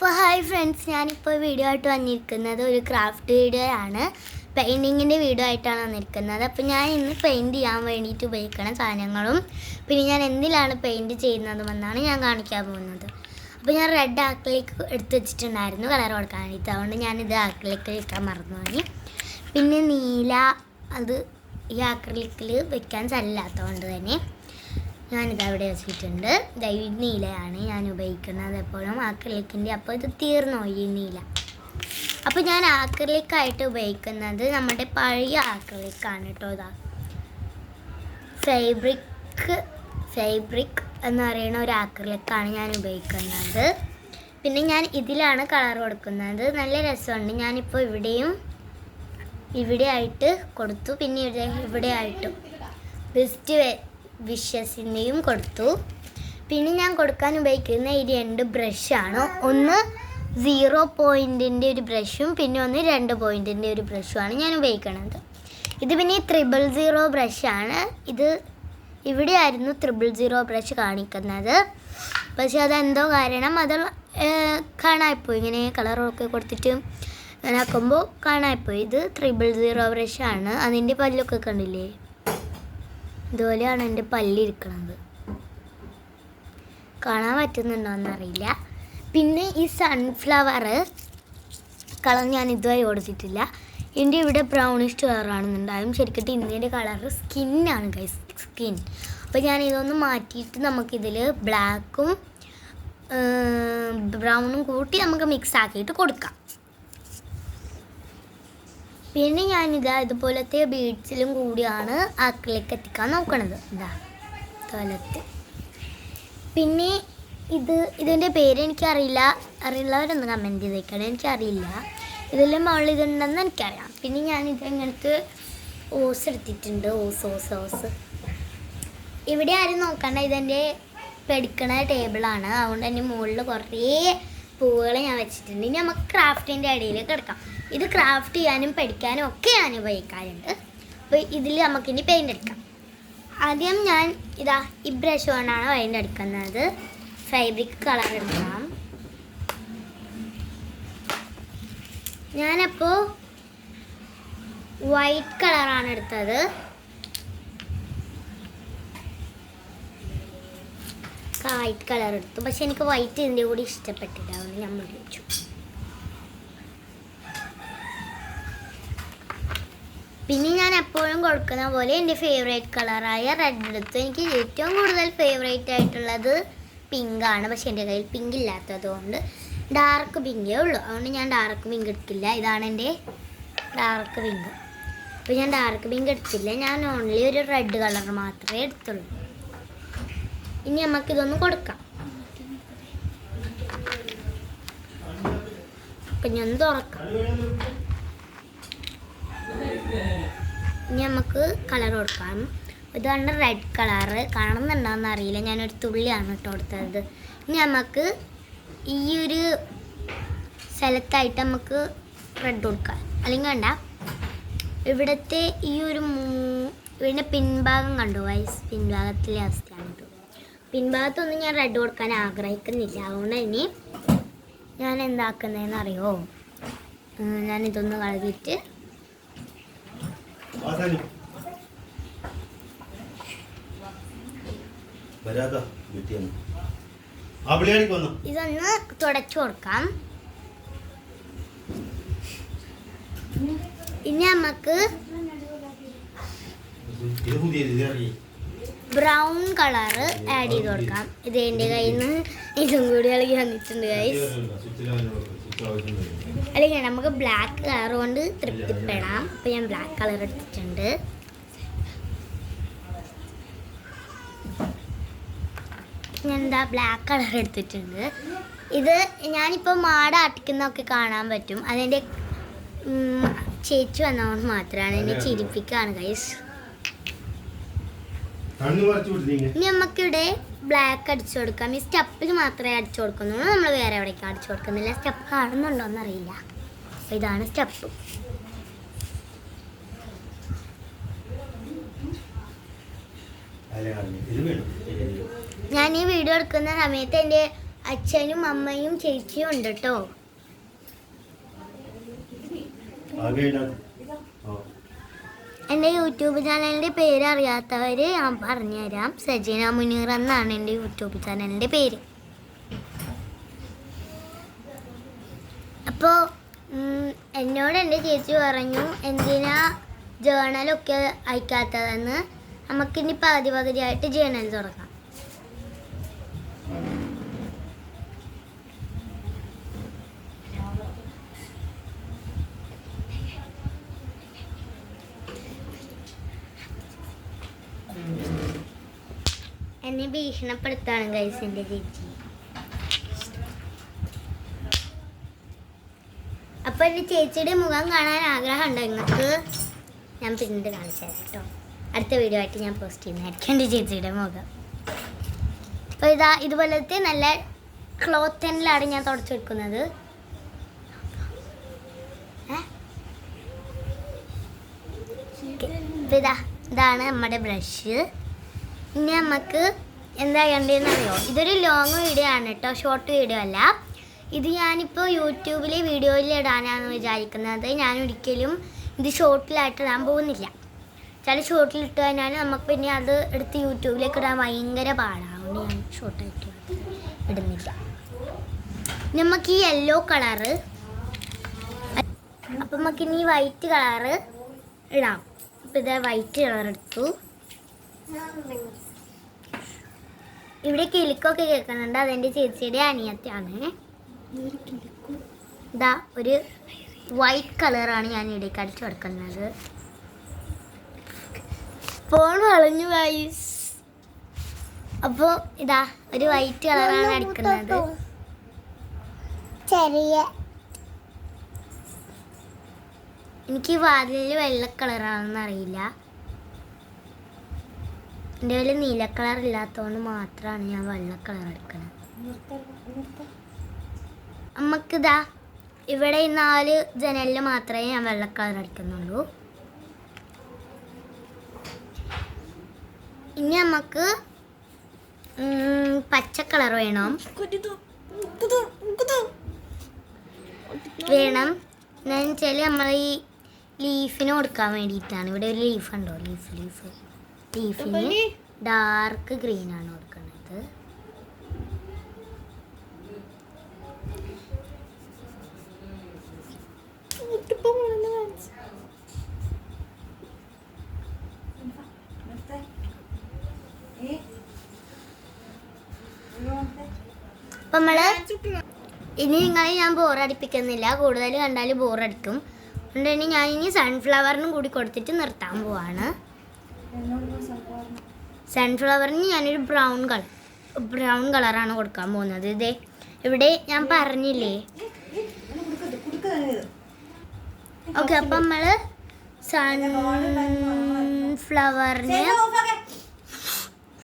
അപ്പോൾ hi friends, ഞാനിപ്പോൾ video ആയിട്ട് വന്നിരിക്കുന്നത് ഒരു ക്രാഫ്റ്റ് വീഡിയോ ആണ്. പെയിൻറ്റിങ്ങിൻ്റെ വീഡിയോ ആയിട്ടാണ് വന്നിരിക്കുന്നത്. അപ്പോൾ ഞാൻ ഇന്ന് പെയിൻറ്റ് ചെയ്യാൻ വേണ്ടിയിട്ട് ഉപയോഗിക്കുന്ന സാധനങ്ങളും പിന്നെ ഞാൻ എന്തിലാണ് പെയിൻറ്റ് ചെയ്യുന്നതുമെന്നാണ് ഞാൻ കാണിക്കാൻ പോകുന്നത്. അപ്പോൾ ഞാൻ റെഡ് ആക്രിലിക് എടുത്ത് വെച്ചിട്ടുണ്ടായിരുന്നു കളർ കൊടുക്കാൻ വേണ്ടിയിട്ട്. അതുകൊണ്ട് ഞാനിത് ആക്രിലിക് വെക്കാൻ മറന്നുപോയി. പിന്നെ നീല, അത് ഈ ആക്രിലിക്കിൽ വെക്കാൻ സ്ഥലമില്ലാത്തതുകൊണ്ട് തന്നെ ഞാനിത് അവിടെ വെച്ചിട്ടുണ്ട്. ഈ നീലയാണ് ഞാൻ ഉപയോഗിക്കുന്നത് എപ്പോഴും ആക്രിലിക്കിൻ്റെ. അപ്പോൾ ഇത് തീർന്നു ഈ നീല. അപ്പോൾ ഞാൻ ആക്രിലിക്കായിട്ട് ഉപയോഗിക്കുന്നത് നമ്മുടെ പഴയ ആക്രിലിക്കാണ് കേട്ടോ. ഇതാ ഫേബ്രിക് എന്ന് പറയുന്ന ഒരു ആക്രിലിക്കാണ് ഞാൻ ഉപയോഗിക്കുന്നത്. പിന്നെ ഞാൻ ഇതിലാണ് കളർ കൊടുക്കുന്നത്. നല്ല രസമുണ്ട്. ഞാനിപ്പോൾ ഇവിടെ ആയിട്ട് കൊടുത്തു. പിന്നെ ഇവിടെ ആയിട്ടും ബെസ്റ്റ് വിഷസിൻ്റെയും കൊടുത്തു. പിന്നെ ഞാൻ കൊടുക്കാൻ ഉപയോഗിക്കുന്ന ഈ 2 ബ്രഷാണ്. ഒന്ന് 0 പോയിൻറ്റിൻ്റെ ഒരു ബ്രഷും പിന്നെ ഒന്ന് 2 പോയിൻറ്റിൻ്റെ ഒരു ബ്രഷുമാണ് ഞാൻ ഉപയോഗിക്കുന്നത്. ഇത് പിന്നെ 000 ബ്രഷാണ്. ഇവിടെ ആയിരുന്നു 000 ബ്രഷ് കാണിക്കുന്നത്. പക്ഷെ അതെന്തോ കാരണം അത് കാണായിപ്പോയി. ഇങ്ങനെ കളറൊക്കെ കൊടുത്തിട്ട് അങ്ങനെ ആക്കുമ്പോൾ കാണായിപ്പോയി. ഇത് 000 ബ്രഷാണ്. അതിൻ്റെ പല്ലൊക്കെ കണ്ടില്ലേ, ഇതുപോലെയാണ് എൻ്റെ പല്ലിരിക്കുന്നത്. കാണാൻ പറ്റുന്നുണ്ടോയെന്നറിയില്ല. പിന്നെ ഈ സൺഫ്ലവർ കളർ ഞാൻ ഇതുവരെ കൊടുത്തിട്ടില്ല. എൻ്റെ ഇവിടെ ബ്രൗണിഷ് കളറാണെന്നുണ്ടാകും. ശരിക്കും ഇന്ത്യൻ്റെ കളർ സ്കിന്നാണ് ഗൈസ്, സ്കിൻ. അപ്പോൾ ഞാൻ ഇതൊന്ന് മാറ്റിയിട്ട് നമുക്കിതിൽ ബ്ലാക്കും ബ്രൗണും കൂട്ടി നമുക്ക് മിക്സ് ആക്കിയിട്ട് കൊടുക്കാം. പിന്നെ ഇതുപോലത്തെ ബീഡ്സിലും കൂടിയാണ് ആക്രിലിക്ക് എത്തിക്കാൻ നോക്കണത്. തോലത്ത്. പിന്നെ ഇതിൻ്റെ പേര് എനിക്കറിയില്ല. അറിയുള്ളവരൊന്ന് കമൻറ്റ് ചെയ്തേക്കണം. എനിക്കറിയില്ല. ഇതെല്ലാം മുകളിൽ ഇതുണ്ടെന്ന് എനിക്കറിയാം. പിന്നെ ഇങ്ങനത്തെ ഓസ് എടുത്തിട്ടുണ്ട്. ഓസ് ഇവിടെ ആരും നോക്കണ്ട, ഇതെൻ്റെ പെടുക്കണ ടേബിളാണ്. അതുകൊണ്ട് തന്നെ മുകളിൽ കുറേ പൂവുകൾ ഞാൻ വെച്ചിട്ടുണ്ട്. ഇനി നമുക്ക് ക്രാഫ്റ്റിൻ്റെ ഇടയിലേക്ക് എടുക്കാം. ഇത് ക്രാഫ്റ്റ് ചെയ്യാനും പഠിക്കാനും ഒക്കെ ഞാൻ ഉപയോഗിക്കാറുണ്ട്. അപ്പോൾ ഇതിൽ നമുക്കിനി പെയിൻ്റ് അടിക്കാം. ആദ്യം ഞാൻ ഈ ബ്രഷ് കൊണ്ടാണ് പെയിൻ്റ് അടിക്കുന്നത്. ഫാബ്രിക് കളർ എടുക്കണം. ഞാനപ്പോൾ വൈറ്റ് കളറാണ് എടുത്തത്. വൈറ്റ് കളർ എടുത്തു. പക്ഷെ എനിക്ക് വൈറ്റ് ഇതിൻ്റെ കൂടി ഇഷ്ടപ്പെട്ടില്ല. അതുകൊണ്ട് ഞാൻ ഉപയോഗിച്ചു. പിന്നെ ഞാൻ എപ്പോഴും കൊടുക്കുന്ന പോലെ എൻ്റെ ഫേവറേറ്റ് കളറായ റെഡ് എടുത്തു. എനിക്ക് ഏറ്റവും കൂടുതൽ ഫേവറേറ്റ് ആയിട്ടുള്ളത് പിങ്കാണ്. പക്ഷെ എൻ്റെ കയ്യിൽ പിങ്ക് ഇല്ലാത്തതുകൊണ്ട് ഡാർക്ക് പിങ്കേ ഉള്ളൂ. അതുകൊണ്ട് ഞാൻ ഡാർക്ക് പിങ്ക് എടുത്തില്ല. ഇതാണ് എൻ്റെ ഡാർക്ക് പിങ്ക്. അപ്പോൾ ഞാൻ ഡാർക്ക് പിങ്ക് എടുത്തില്ല. ഞാൻ ഓൺലി ഒരു റെഡ് കളർ മാത്രമേ എടുത്തുള്ളൂ. ഇനി നമുക്കിതൊന്ന് കൊടുക്കാം. അപ്പം ഞാൻ തുറക്കാം. ഇനി നമുക്ക് കളർ കൊടുക്കാം. ഇതാണ് റെഡ് കളറ്. കാണുന്നുണ്ടോയെന്ന് അറിയില്ല. ഞാനൊരു തുള്ളിയാണ് കേട്ടോ കൊടുത്തത്. ഇനി നമുക്ക് ഈ ഒരു സ്ഥലത്തായിട്ട് നമുക്ക് റെഡ് കൊടുക്കാം. അല്ലെങ്കിൽ വേണ്ട, ഇവിടുത്തെ ഈ ഇതിൻ്റെ പിൻഭാഗം കണ്ടു വൈസ്, പിൻഭാഗത്തിലെ അവസ്ഥയാണ് കേട്ടോ. പിൻഭാഗത്തൊന്നും ഞാൻ റെഡ് കൊടുക്കാൻ ആഗ്രഹിക്കുന്നില്ല. അതുകൊണ്ട് ഇനി ഞാൻ എന്താക്കുന്നതെന്ന് അറിയോ, ഞാനിതൊന്ന് കളഞ്ഞിട്ട് ഇതൊന്ന് തുടച്ചു കൊടുക്കാം. ഇനി നമുക്ക് ബ്രൗൺ കളറ് ആഡ് ചെയ്ത് കൊടുക്കാം. ഇത് എൻ്റെ കയ്യിൽ നിന്ന് ഇതും കൂടി ഇളകി വന്നിട്ടുണ്ട് ഗൈസ്. അല്ലെങ്കിൽ നമുക്ക് ബ്ലാക്ക് കളർ കൊണ്ട് തൃപ്തിപ്പെടാം. അപ്പോൾ ഞാൻ ബ്ലാക്ക് കളർ എടുത്തിട്ടുണ്ട്. ഞാൻ ബ്ലാക്ക് കളർ എടുത്തിട്ടുണ്ട്. ഇത് ഞാനിപ്പോൾ മാട ആട്ടിക്കുന്നതൊക്കെ കാണാൻ പറ്റും. അതെൻ്റെ ചേച്ചി വന്നതുകൊണ്ട് മാത്രമാണ്. എന്നെ ചിരിപ്പിക്കുകയാണ് ഗൈസ്. ഇനി നമുക്കിവിടെ ബ്ലാക്ക് അടിച്ചു കൊടുക്കാം. ഈ സ്റ്റെപ്പിൽ മാത്രമേ അടിച്ചു കൊടുക്കുന്നുള്ളൂ. നമ്മൾ വേറെ എവിടേക്കും അടിച്ചു കൊടുക്കുന്നില്ല. സ്റ്റെപ്പ് കാണുന്നുണ്ടോ എന്നറിയില്ല. അപ്പോൾ ഇതാണ് സ്റ്റെപ്പ്. ഞാൻ ഈ വീഡിയോ എടുക്കുന്ന സമയത്ത് എൻ്റെ അച്ഛനും അമ്മയും ചേച്ചിയും ഉണ്ട് കേട്ടോ. എൻ്റെ യൂട്യൂബ് ചാനലിൻ്റെ പേര് അറിയാത്തവർ ഞാൻ പറഞ്ഞുതരാം. സജീന മുനീർ എന്നാണ് എൻ്റെ യൂട്യൂബ് ചാനലിൻ്റെ പേര്. അപ്പോൾ എന്നോട് എൻ്റെ ചേച്ചി പറഞ്ഞു എന്തിനാ ജേണലൊക്കെ അയക്കാത്തതെന്ന്. നമുക്കിനി പകുതിയായിട്ട് ജേണൽ തുടങ്ങാം. എന്നെ ഭീഷണിപ്പെടുത്താണ് ഗൈസ് എൻ്റെ ചേച്ചി. അപ്പോൾ എൻ്റെ ചേച്ചിയുടെ മുഖം കാണാൻ ആഗ്രഹമുണ്ടോ നിങ്ങൾക്ക്? ഞാൻ പിന്നീട് കാണിച്ചു തരാം കേട്ടോ. അടുത്ത വീഡിയോ ആയിട്ട് ഞാൻ പോസ്റ്റ് ചെയ്യുന്നതായിരിക്കും എൻ്റെ ചേച്ചിയുടെ മുഖം. അപ്പോൾ ഇതുപോലത്തെ നല്ല ക്ലോത്തിലാണ് ഞാൻ തുടച്ചെടുക്കുന്നത്. ഇതാണ് നമ്മുടെ ബ്രഷ്. ഇനി നമുക്ക് എന്താ ചെയ്യേണ്ടതെന്ന് അറിയോ? ഇതൊരു ലോങ് വീഡിയോ ആണ് കേട്ടോ, ഷോർട്ട് വീഡിയോ അല്ല. ഇത് ഞാനിപ്പോൾ യൂട്യൂബിലെ വീഡിയോയിൽ ഇടാനാണ് വിചാരിക്കുന്നത്. ഞാൻ ഒരിക്കലും ഇത് ഷോർട്ടിലായിട്ട് ഇടാൻ പോകുന്നില്ല. ചില ഷോർട്ടിൽ ഇട്ട് കഴിഞ്ഞാൽ നമുക്ക് പിന്നെ അത് എടുത്ത് യൂട്യൂബിലേക്ക് ഇടാൻ ഭയങ്കര പാടാണ്. അതുകൊണ്ട് ഞാൻ ഷോർട്ടായിട്ട് ഇടുന്നില്ല. നമുക്ക് ഈ യെല്ലോ കളറ്, അപ്പം നമുക്കിനി വൈറ്റ് കളറ് ഇടാം. അപ്പം ഇത് വൈറ്റ് കളർ എടുത്തു. ഇവിടെ കിലുക്കൊക്കെ കേൾക്കുന്നുണ്ട്. അതെൻ്റെ ചേച്ചിയുടെ അനിയത്തിയാണ്. ഇതാ ഒരു വൈറ്റ് കളറാണ് ഞാൻ ഇവിടേക്ക് അടിച്ചു കൊടുക്കുന്നത്. ഫോൺ വളഞ്ഞു ഗൈസ്. അപ്പോൾ ഇതാ ഒരു വൈറ്റ് കളറാണ് അടിക്കുന്നത്. എനിക്ക് വാതിലിൽ വെള്ള കളറാണെന്ന് അറിയില്ല. എൻ്റെ കയ്യിൽ നീല കളർ ഇല്ലാത്തതുകൊണ്ട് മാത്രമാണ് ഞാൻ വെള്ള കളർ എടുക്കുന്നത്. നമുക്കിതാ ഇവിടെ 4 ജനലിൽ മാത്രമേ ഞാൻ വെള്ള കളർ അടിക്കുന്നുള്ളൂ. ഇനി നമുക്ക് പച്ച കളർ വേണം. എന്ന് വെച്ചാൽ നമ്മൾ ഈ ലീഫിന് കൊടുക്കാൻ വേണ്ടിയിട്ടാണ്. ഇവിടെ ഒരു ലീഫ് ഉണ്ടോ? ലീഫിന് ഡാർക്ക് ഗ്രീനാണ് കൊടുക്കുന്നത്. അപ്പം നമ്മള് ഇനി നിങ്ങളെ ഞാൻ ബോറടിപ്പിക്കുന്നില്ല. കൂടുതൽ കണ്ടാൽ ബോറടിക്കും. അതുകൊണ്ട് ഞാൻ ഇനി സൺഫ്ലവറിനും കൂടി കൊടുത്തിട്ട് നിർത്താൻ പോവാണ്. സൺഫ്ലവറിന് ഞാനൊരു ബ്രൗൺ കളറാണ് കൊടുക്കാൻ പോകുന്നത്. ഇതേ ഇവിടെ ഞാൻ പറഞ്ഞില്ലേ. ഓക്കെ, അപ്പം നമ്മൾ സൺഫ്ലവറിന്